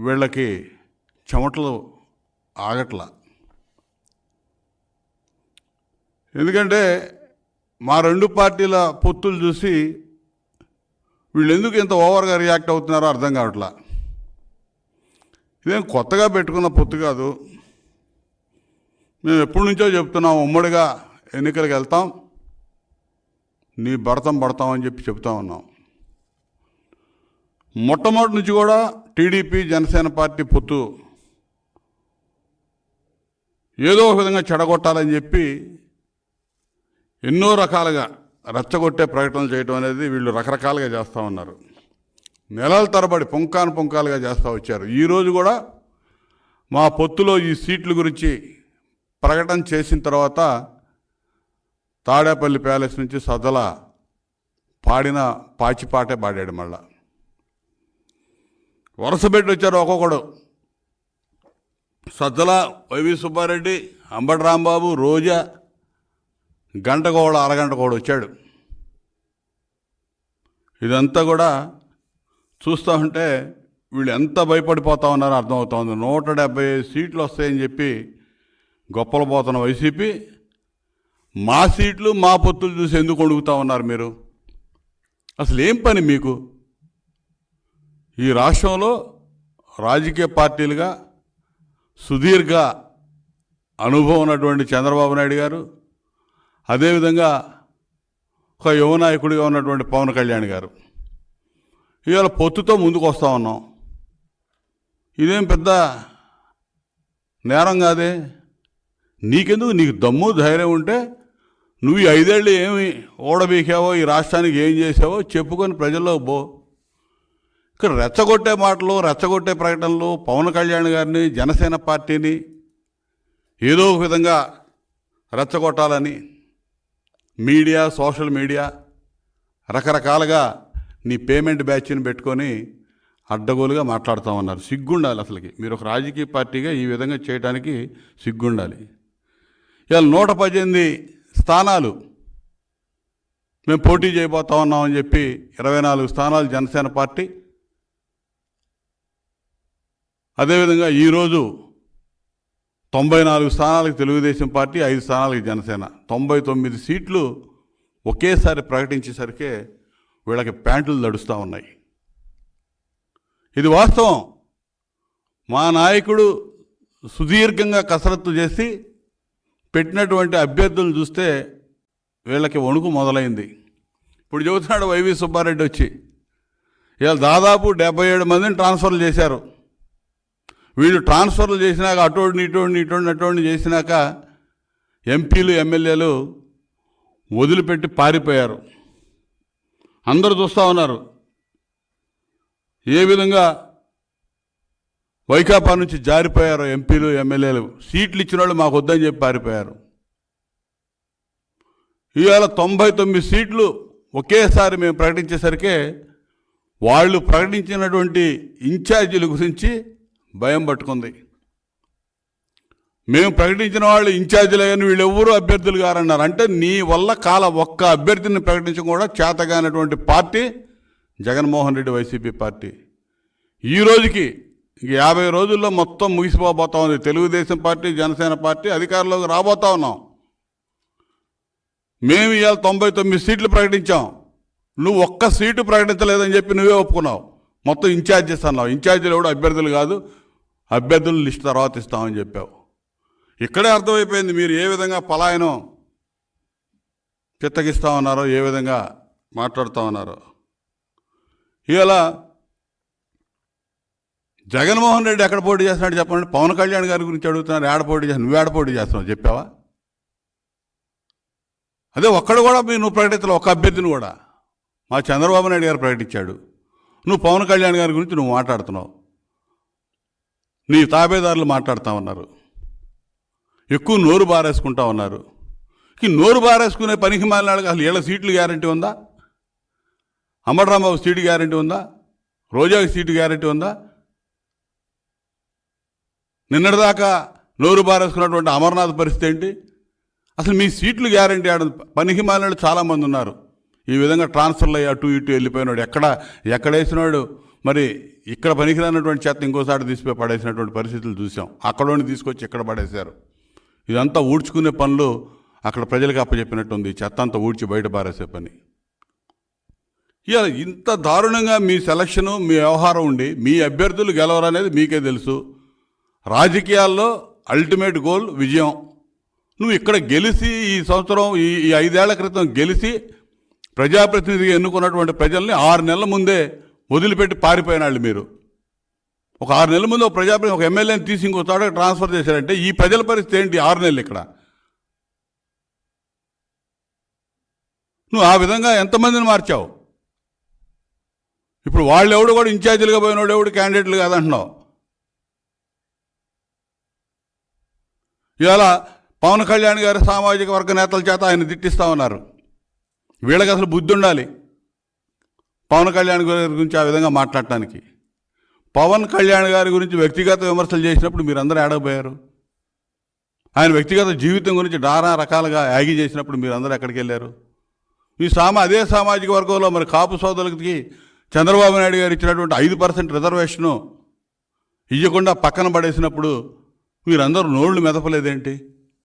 వీళ్ళకి చెమటలు ఆగట్ల. ఎందుకంటే మా రెండు పార్టీల పొత్తులు చూసి వీళ్ళు ఎందుకు ఇంత ఓవర్గా రియాక్ట్ అవుతున్నారో అర్థం కావట్లా. ఇదేం కొత్తగా పెట్టుకున్న పొత్తు కాదు. మేము ఎప్పటి నుంచో చెప్తున్నాం, ఉమ్మడిగా ఎన్నికలకు వెళ్తాం, నీ పడతాం అని చెప్తా ఉన్నాం. మొట్టమొదటి నుంచి కూడా టీడీపీ జనసేన పార్టీ పొత్తు ఏదో ఒక విధంగా చెడగొట్టాలని చెప్పి ఎన్నో రకాలుగా రెచ్చగొట్టే ప్రకటనలు చేయడం అనేది వీళ్ళు రకరకాలుగా చేస్తూ ఉన్నారు. నెలల తరబడి పుంకాలుగా చేస్తూ వచ్చారు. ఈరోజు కూడా మా పొత్తులో ఈ సీట్ల గురించి ప్రకటన చేసిన తర్వాత తాడేపల్లి ప్యాలెస్ నుంచి సజ్జల పాడిన పాచిపాటే పాడాడు. మళ్ళా వరుస పెట్టి వచ్చారు ఒక్కొక్కడు. సజ్జల, వైవి సుబ్బారెడ్డి, అంబటి రాంబాబు, రోజా, గంటకోడు అరగంటకోడు వచ్చాడు. ఇదంతా కూడా చూస్తూ ఉంటే వీళ్ళు ఎంత భయపడిపోతా ఉన్నారో అర్థమవుతోంది. 175 సీట్లు వస్తాయని చెప్పి గొప్పలు పోతున్న వైసీపీ మా సీట్లు మా పొత్తులు చూసి ఎందుకు అడుగుతూ ఉన్నారు మీరు? అసలు ఏం పని మీకు? ఈ రాష్ట్రంలో రాజకీయ పార్టీలుగా సుదీర్ఘ అనుభవం ఉన్నటువంటి చంద్రబాబు నాయుడు గారు, అదేవిధంగా ఒక యువ నాయకుడిగా ఉన్నటువంటి పవన్ కళ్యాణ్ గారు ఇవాళ పొత్తుతో ముందుకు వస్తూ ఉన్నాం. ఇదేం పెద్ద నేరం కాదే. నీకెందుకు? నీకు దమ్ము ధైర్యం ఉంటే నువ్వు ఈ 5 ఏళ్ళు ఏమి ఓడబీకావో, ఈ రాష్ట్రానికి ఏం చేసావో చెప్పుకొని ప్రజల్లో పో. ఇక్కడ రెచ్చగొట్టే మాటలు, రెచ్చగొట్టే ప్రకటనలు, పవన్ కళ్యాణ్ గారిని, జనసేన పార్టీని ఏదో ఒక విధంగా రెచ్చగొట్టాలని మీడియా, సోషల్ మీడియా రకరకాలుగా నీ పేమెంట్ బ్యాచ్ని పెట్టుకొని అడ్డగోలుగా మాట్లాడుతూ ఉన్నారు. సిగ్గుండాలి అసలుకి. మీరు ఒక రాజకీయ పార్టీగా ఈ విధంగా చేయడానికి సిగ్గుండాలి. ఇవాళ 118 స్థానాలు మేము పోటీ చేయబోతా ఉన్నామని చెప్పి 24 స్థానాలు జనసేన పార్టీ, అదేవిధంగా ఈరోజు 94 స్థానాలకు తెలుగుదేశం పార్టీ, 5 స్థానాలకు జనసేన, 99 సీట్లు ఒకేసారి ప్రకటించేసరికే వీళ్ళకి ప్యాంటులు దడుస్తూ ఉన్నాయి. ఇది వాస్తవం. మా నాయకుడు సుదీర్ఘంగా కసరత్తు చేసి పెట్టినటువంటి అభ్యర్థులను చూస్తే వీళ్ళకి వణుకు మొదలైంది. ఇప్పుడు చెబుతున్నాడు వైవి సుబ్బారెడ్డి వచ్చి, ఇవాళ దాదాపు 77 మందిని ట్రాన్స్ఫర్లు చేశారు. వీళ్ళు ట్రాన్స్ఫర్లు చేసినాక అటోడిని ఇటోడిని చేసినాక ఎంపీలు, ఎమ్మెల్యేలు వదిలిపెట్టి పారిపోయారు. అందరూ చూస్తూ ఉన్నారు ఏ విధంగా వైకాపా నుంచి జారిపోయారు ఎంపీలు, ఎమ్మెల్యేలు. సీట్లు ఇచ్చిన వాళ్ళు మాకు వద్దని చెప్పి పారిపోయారు. ఇవాళ 99 సీట్లు ఒకేసారి మేము ప్రకటించేసరికే వాళ్ళు ప్రకటించినటువంటి ఇన్ఛార్జీల గురించి భయం పట్టుకుంది. మేము ప్రకటించిన వాళ్ళు ఇన్ఛార్జీలయ్యని వీళ్ళు ఎవరు అభ్యర్థులు గారన్నారు. అంటే నీ వల్ల ఒక్క అభ్యర్థిని ప్రకటించడం కూడా చేతగానటువంటి party Jaganmohan Reddy YCP party. ఈ రోజుకి 50 రోజుల్లో మొత్తం ముగిసిపోబోతా ఉంది. తెలుగుదేశం పార్టీ, జనసేన పార్టీ అధికారంలోకి రాబోతా ఉన్నాం. మేము ఇవాళ 99 సీట్లు ప్రకటించాం. నువ్వు ఒక్క సీటు ప్రకటించలేదని చెప్పి నువ్వే ఒప్పుకున్నావు. మొత్తం ఇన్ఛార్జెస్ అన్నావు. ఇన్ఛార్జీలు కూడా అభ్యర్థులు కాదు, అభ్యర్థుల లిస్ట్ తర్వాత ఇస్తామని చెప్పావు. ఇక్కడే అర్థమైపోయింది మీరు ఏ విధంగా పలాయనం చిత్తగిస్తూ ఉన్నారో, ఏ విధంగా మాట్లాడుతూ ఉన్నారో. ఇవాళ జగన్మోహన్ రెడ్డి ఎక్కడ పోటీ చేస్తున్నాడు చెప్పండి. పవన్ కళ్యాణ్ గారి గురించి అడుగుతున్నారు. ఏడ పోటీ చేస్తున్నావు? నువ్వు ఏడ పోటీ చేస్తున్నావు చెప్పావా? అదే ఒక్కడు కూడా నువ్వు ప్రకటించలే, ఒక్క అభ్యర్థిని కూడా. మా చంద్రబాబు నాయుడు గారు ప్రకటించాడు. నువ్వు పవన్ కళ్యాణ్ గారి గురించి నువ్వు మాట్లాడుతున్నావు. నీ తాబేదారులు మాట్లాడుతూ ఉన్నారు, ఎక్కువ నోరు బారేసుకుంటా ఉన్నారు. ఈ నోరు బారేసుకునే పనికి మాలినాడు. అసలు ఏళ్ళ సీట్లు గ్యారంటీ ఉందా? అంబటి రాంబాబు సీటు గ్యారంటీ ఉందా? రోజాకి సీటు గ్యారంటీ ఉందా? నిన్నటిదాకా నోరు బారేసుకున్నటువంటి అమర్నాథ్ పరిస్థితి ఏంటి? అసలు మీ సీట్లు గ్యారంటీ ఆడ పనికి మాలినాడు చాలామంది ఉన్నారు. ఈ విధంగా ట్రాన్స్ఫర్లు అయ్యి అటు ఇటు వెళ్ళిపోయినాడు. ఎక్కడ వేసినాడు మరి ఇక్కడ పనికిరానటువంటి చెత్త ఇంకోసారి తీసిపోయి పడేసినటువంటి పరిస్థితులు చూసాం. అక్కడోని తీసుకొచ్చి ఇక్కడ పడేశారు. ఇదంతా ఊడ్చుకునే పనులు అక్కడ ప్రజలకు అప్పచెప్పినట్టుంది. చెత్త అంతా ఊడ్చి బయట పారేసే పని. ఇలా ఇంత దారుణంగా మీ సెలక్షను, మీ వ్యవహారం ఉండి మీ అభ్యర్థులు గెలవరనేది మీకే తెలుసు. రాజకీయాల్లో అల్టిమేట్ గోల్ విజయం. నువ్వు ఇక్కడ గెలిచి ఈ సంవత్సరం ఈ 5 ఏళ్ల క్రితం గెలిచి ప్రజాప్రతినిధిగా ఎన్నుకున్నటువంటి ప్రజల్ని 6 నెలల ముందే వదిలిపెట్టి పారిపోయిన వాళ్ళు మీరు. ఒక 6 నెలల ముందు ఒక ఎమ్మెల్యేని తీసి ఇంకో చోట ట్రాన్స్ఫర్ చేశారంటే ఈ ప్రజల పరిస్థితి ఏంటి? 6 నెలలు ఇక్కడ నువ్వు ఆ విధంగా ఎంతమందిని మార్చావు? ఇప్పుడు వాళ్ళెవడు కూడా ఇన్ఛార్జీలుగా పోయినోడు ఎవడు క్యాండిడేట్లు కాదంటున్నావు. ఇవాళ పవన్ కళ్యాణ్ గారు సామాజిక వర్గ నేతల చేత ఆయన తిట్టిస్తా ఉన్నారు. వీళ్ళకి అసలు బుద్ధి ఉండాలి పవన్ కళ్యాణ్ గారి గురించి ఆ విధంగా మాట్లాడటానికి. పవన్ కళ్యాణ్ గారి గురించి వ్యక్తిగత విమర్శలు చేసినప్పుడు మీరందరూ ఏడకపోయారు? ఆయన వ్యక్తిగత జీవితం గురించి నానా రకాలుగా యాగి చేసినప్పుడు మీరందరూ ఎక్కడికి వెళ్ళారు? అదే సామాజిక వర్గంలో మరి కాపు సోదరులకి చంద్రబాబు నాయుడు గారు ఇచ్చినటువంటి 5% రిజర్వేషను ఇవ్వకుండా పక్కన పడేసినప్పుడు మీరందరూ నోళ్ళు మెదపలేదేంటి?